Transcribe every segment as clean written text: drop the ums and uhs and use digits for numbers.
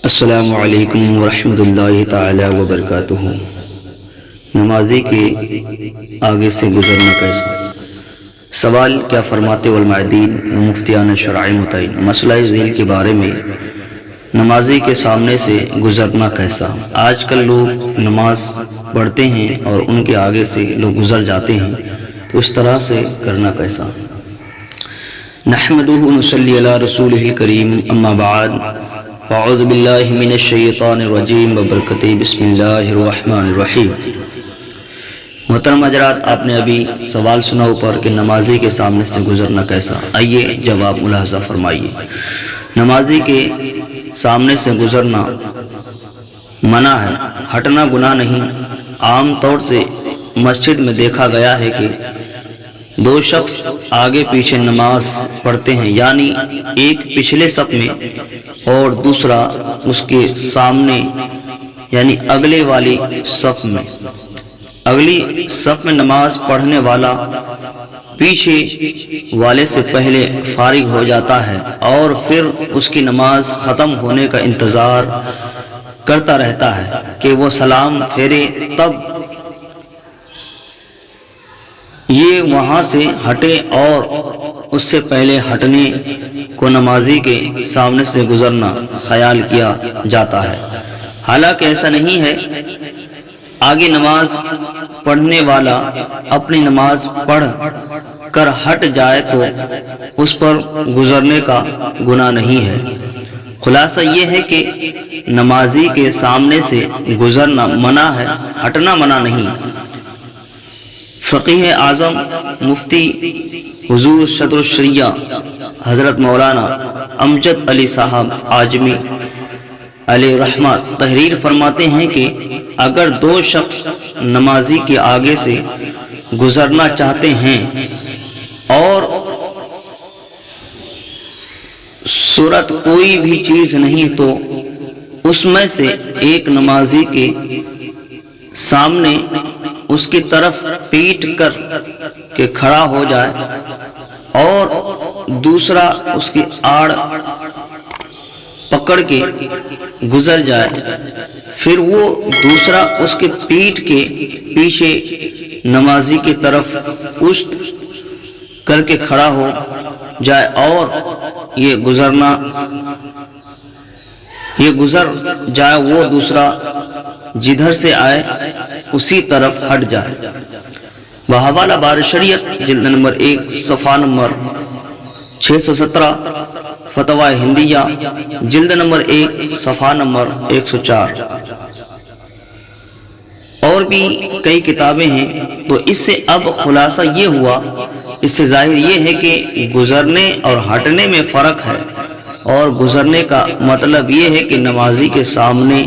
السلام علیکم ورحمۃ اللہ تعالی وبرکاتہ۔ نمازی کے آگے سے گزرنا کیسا؟ سوال: کیا فرماتے علماء دین مفتیان شرعی متعین مسئلہ ذیل کے بارے میں نمازی کے سامنے سے گزرنا کیسا؟ آج کل لوگ نماز پڑھتے ہیں اور ان کے آگے سے لوگ گزر جاتے ہیں، تو اس طرح سے کرنا کیسا؟ نحمدہ ونصلی علی رسولہ الکریم، اما بعد، اعوذ باللہ من الشیطان الرجیم وبرکاتہ، بسم اللہ الرحمن الرحیم۔ محترم حضرات، آپ نے ابھی سوال سنا اوپر کہ نمازی کے سامنے سے گزرنا کیسا؟ آئیے جواب ملاحظہ فرمائیے۔ نمازی کے سامنے سے گزرنا منع ہے، ہٹنا گناہ نہیں۔ عام طور سے مسجد میں دیکھا گیا ہے کہ دو شخص آگے پیچھے نماز پڑھتے ہیں، یعنی ایک پچھلے صف میں اور دوسرا اس کے سامنے یعنی اگلے والی صف میں۔ اگلی صف میں نماز پڑھنے والا پیچھے والے سے پہلے فارغ ہو جاتا ہے اور پھر اس کی نماز ختم ہونے کا انتظار کرتا رہتا ہے کہ وہ سلام پھیرے، تب یہ وہاں سے ہٹے اور اس سے پہلے ہٹنے کو نمازی کے سامنے سے گزرنا خیال کیا جاتا ہے۔ حالانکہ ایسا نہیں ہے۔ آگے نماز پڑھنے والا اپنی نماز پڑھ کر ہٹ جائے تو اس پر گزرنے کا گناہ نہیں ہے۔ خلاصہ یہ ہے کہ نمازی کے سامنے سے گزرنا منع ہے، ہٹنا منع نہیں۔ فقیہ اعظم مفتی حضور صدر الشریعہ حضرت مولانا امجد علی صاحب اعظمی علیہ رحمت تحریر فرماتے ہیں کہ اگر دو شخص نمازی کے آگے سے گزرنا چاہتے ہیں اور صورت کوئی بھی چیز نہیں تو اس میں سے ایک نمازی کے سامنے اس کی طرف پیٹ کر کے کھڑا ہو جائے اور دوسرا اس کی آڑ پکڑ کے گزر جائے، پھر وہ دوسرا اس کے پیٹھ کے پیچھے نمازی کی طرف پشت کر کے کھڑا ہو جائے اور یہ گزر جائے، وہ دوسرا جدھر سے آئے اسی طرف ہٹ جائے۔ بحوالہ بار شریعت جلد نمبر 1 صفحہ نمبر 617، فتویٰ ہندیہ جلد نمبر 1 صفحہ نمبر 104، اور بھی کئی کتابیں ہیں۔ تو اس سے اب خلاصہ یہ ہوا، اس سے ظاہر یہ ہے کہ گزرنے اور ہٹنے میں فرق ہے، اور گزرنے کا مطلب یہ ہے کہ نمازی کے سامنے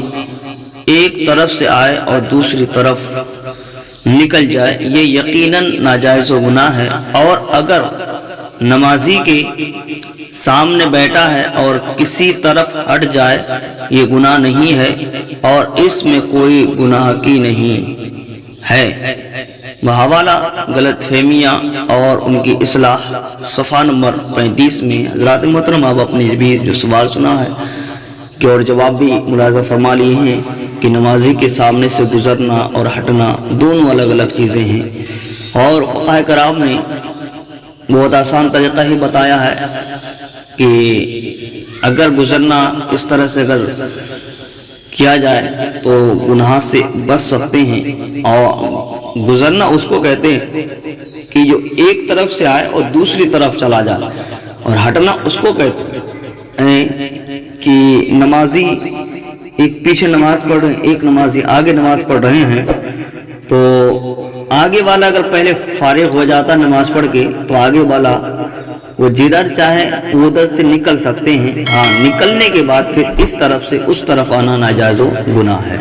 ایک طرف سے آئے اور دوسری طرف نکل جائے، یہ یقیناً ناجائز و گناہ ہے۔ اور اگر نمازی کے سامنے بیٹھا ہے اور کسی طرف ہٹ جائے، یہ گناہ نہیں ہے اور اس میں کوئی گناہ کی نہیں ہے۔ بحوالہ غلط فہمیاں اور ان کی اصلاح صفحہ نمبر 35 میں حضرات محترم آپ اپنے بھی جو سوال سنا ہے کہ اور جواب بھی ملاحظہ فرما لیے ہیں کہ نمازی کے سامنے سے گزرنا اور ہٹنا دونوں الگ الگ چیزیں ہیں، اور فقہاء کرام نے بہت آسان طریقہ ہی بتایا ہے کہ اگر گزرنا اس طرح سے اگر کیا جائے تو گناہ سے بچ سکتے ہیں۔ اور گزرنا اس کو کہتے ہیں کہ جو ایک طرف سے آئے اور دوسری طرف چلا جائے، اور ہٹنا اس کو کہتے ہیں کہ نمازی ایک پیچھے نماز پڑھ رہے ہیں، ایک نمازی آگے نماز پڑھ رہے ہیں، تو آگے والا اگر پہلے فارغ ہو جاتا نماز پڑھ کے تو آگے والا وہ جدھر چاہے وہ ادھر سے نکل سکتے ہیں۔ ہاں، نکلنے کے بعد پھر اس طرف سے اس طرف آنا ناجائز و گناہ ہے۔